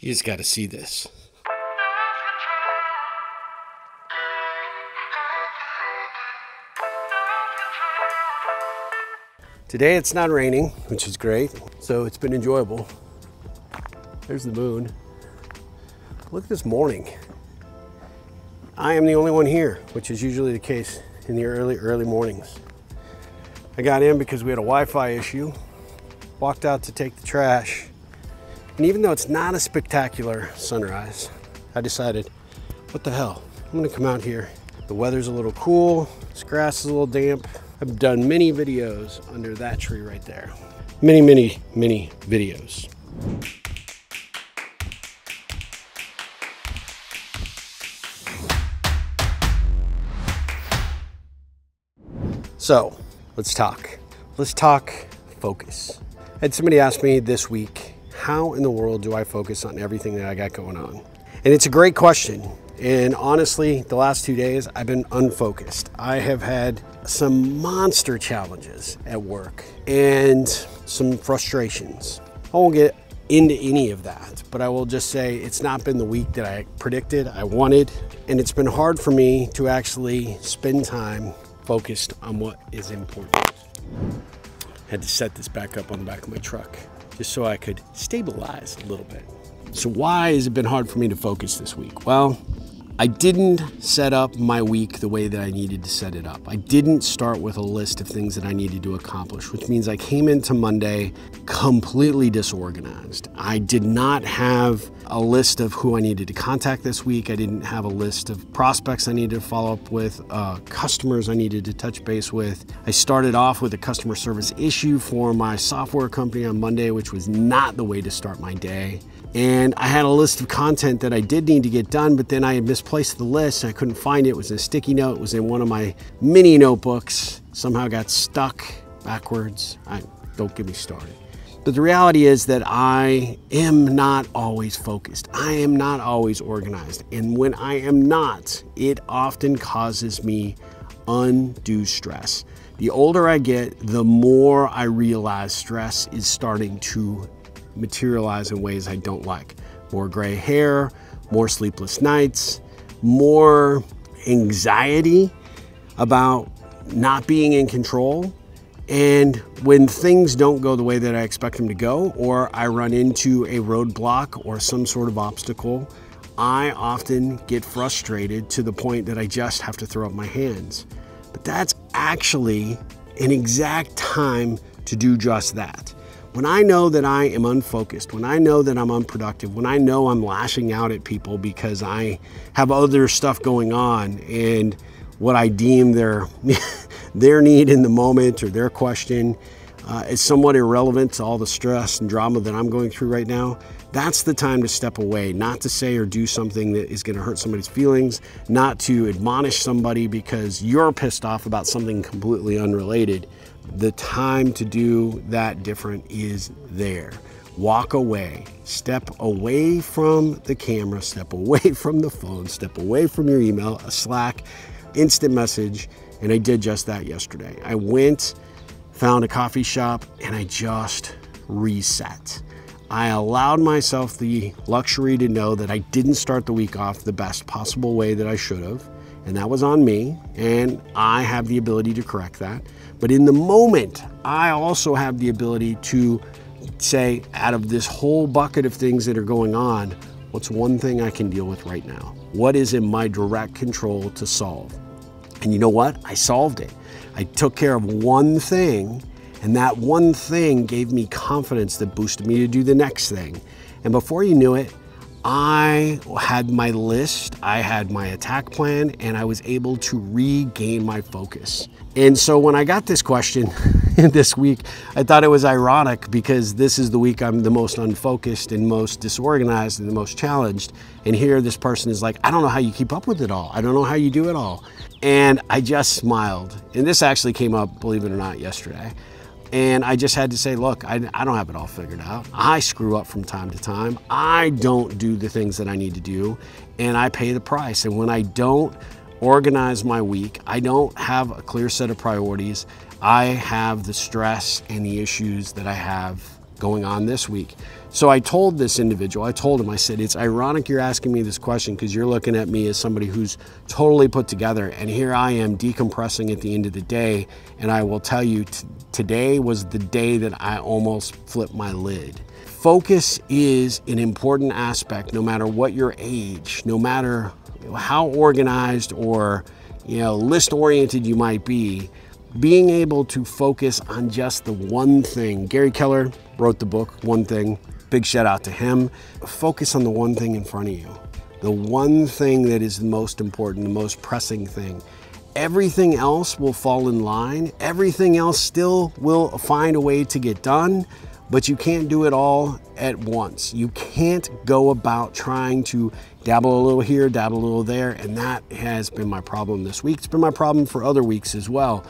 You just got to see this. Today it's not raining, which is great, so it's been enjoyable. There's the moon. Look at this morning. I am the only one here, which is usually the case in the early mornings. I got in because we had a Wi-Fi issue, walked out to take the trash, and even though it's not a spectacular sunrise, I decided, what the hell? I'm gonna come out here. The weather's a little cool, this grass is a little damp. I've done many videos under that tree right there. Many videos. So, let's talk. Let's talk focus. I had somebody ask me this week, how in the world do I focus on everything that I got going on? And it's a great question. And honestly, the last 2 days, I've been unfocused. I have had some monster challenges at work and some frustrations. I won't get into any of that, but I will just say it's not been the week that I predicted, I wanted, and it's been hard for me to actually spend time focused on what is important. Had to set this back up on the back of my truck just so I could stabilize a little bit. So why has it been hard for me to focus this week? Well, I didn't set up my week the way that I needed to set it up. I didn't start with a list of things that I needed to accomplish, which means I came into Monday completely disorganized. I did not have a list of who I needed to contact this week. I didn't have a list of prospects I needed to follow up with, customers I needed to touch base with. I started off with a customer service issue for my software company on Monday, which was not the way to start my day. And I had a list of content that I did need to get done, but then I had misplaced the list. I couldn't find it. It was in a sticky note. It was in one of my mini notebooks. Somehow got stuck backwards. Don't get me started. But the reality is that I am not always focused. I am not always organized. And when I am not, it often causes me undue stress. The older I get, the more I realize stress is starting to materialize in ways I don't like. More gray hair, more sleepless nights, more anxiety about not being in control. And when things don't go the way that I expect them to go, or I run into a roadblock or some sort of obstacle, I often get frustrated to the point that I just have to throw up my hands. But that's actually an exact time to do just that. When I know that I am unfocused, when I know that I'm unproductive, when I know I'm lashing out at people because I have other stuff going on and what I deem their need in the moment or their question is somewhat irrelevant to all the stress and drama that I'm going through right now, that's the time to step away, not to say or do something that is going to hurt somebody's feelings, not to admonish somebody because you're pissed off about something completely unrelated. The time to do that different is there. Walk away, step away from the camera, step away from the phone, step away from your email, a Slack, instant message, and I did just that yesterday. I went, found a coffee shop, and I just reset. I allowed myself the luxury to know that I didn't start the week off the best possible way that I should have, and that was on me, and I have the ability to correct that. But in the moment, I also have the ability to say, out of this whole bucket of things that are going on, what's one thing I can deal with right now? What is in my direct control to solve? And you know what? I solved it. I took care of one thing, and that one thing gave me confidence that boosted me to do the next thing. And before you knew it, I had my list, I had my attack plan, and I was able to regain my focus. And so when I got this question this week, I thought it was ironic because this is the week I'm the most unfocused and most disorganized and the most challenged. And here this person is like, I don't know how you keep up with it all. I don't know how you do it all. And I just smiled. And this actually came up, believe it or not, yesterday. And I just had to say, look, I don't have it all figured out. I screw up from time to time. I don't do the things that I need to do, and I pay the price. And when I don't organize my week, I don't have a clear set of priorities, I have the stress and the issues that I have going on this week. So I told this individual, I said, it's ironic you're asking me this question because you're looking at me as somebody who's totally put together. And here I am decompressing at the end of the day. And I will tell you, today was the day that I almost flipped my lid. Focus is an important aspect, no matter what your age, no matter how organized or list oriented you might be. Being able to focus on just the one thing. Gary Keller wrote the book, One Thing. Big shout out to him. Focus on the one thing in front of you. The one thing that is the most important, the most pressing thing. Everything else will fall in line. Everything else still will find a way to get done, but you can't do it all at once. You can't go about trying to dabble a little here, dabble a little there, and that has been my problem this week. It's been my problem for other weeks as well,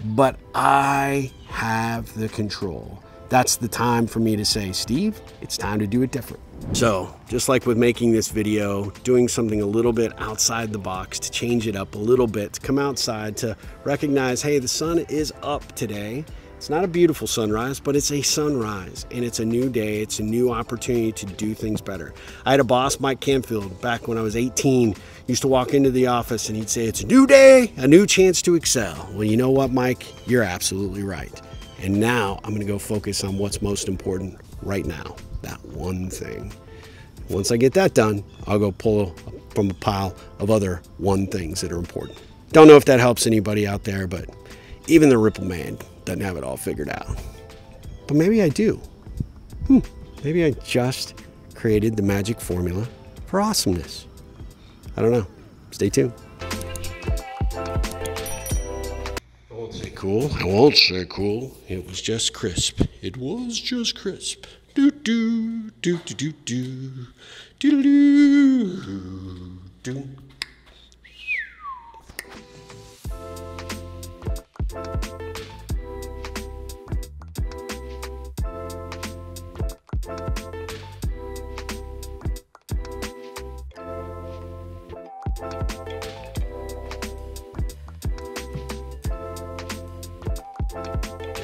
but I have the control. That's the time for me to say, Steve, it's time to do it different. So just like with making this video, doing something a little bit outside the box to change it up a little bit, to come outside, to recognize, hey, the sun is up today. It's not a beautiful sunrise, but it's a sunrise and it's a new day. It's a new opportunity to do things better. I had a boss, Mike Canfield, back when I was 18, used to walk into the office and he'd say, it's a new day, a new chance to excel. Well, you know what, Mike? You're absolutely right. And now I'm gonna go focus on what's most important right now, that one thing. Once I get that done, I'll go pull from a pile of other one things that are important. Don't know if that helps anybody out there, but even the Ripple Man doesn't have it all figured out. But maybe I do. Maybe I just created the magic formula for awesomeness. I don't know. Stay tuned. I won't say cool. I won't say cool. It was just crisp. It was just crisp. Do do do do do do do do do. Do.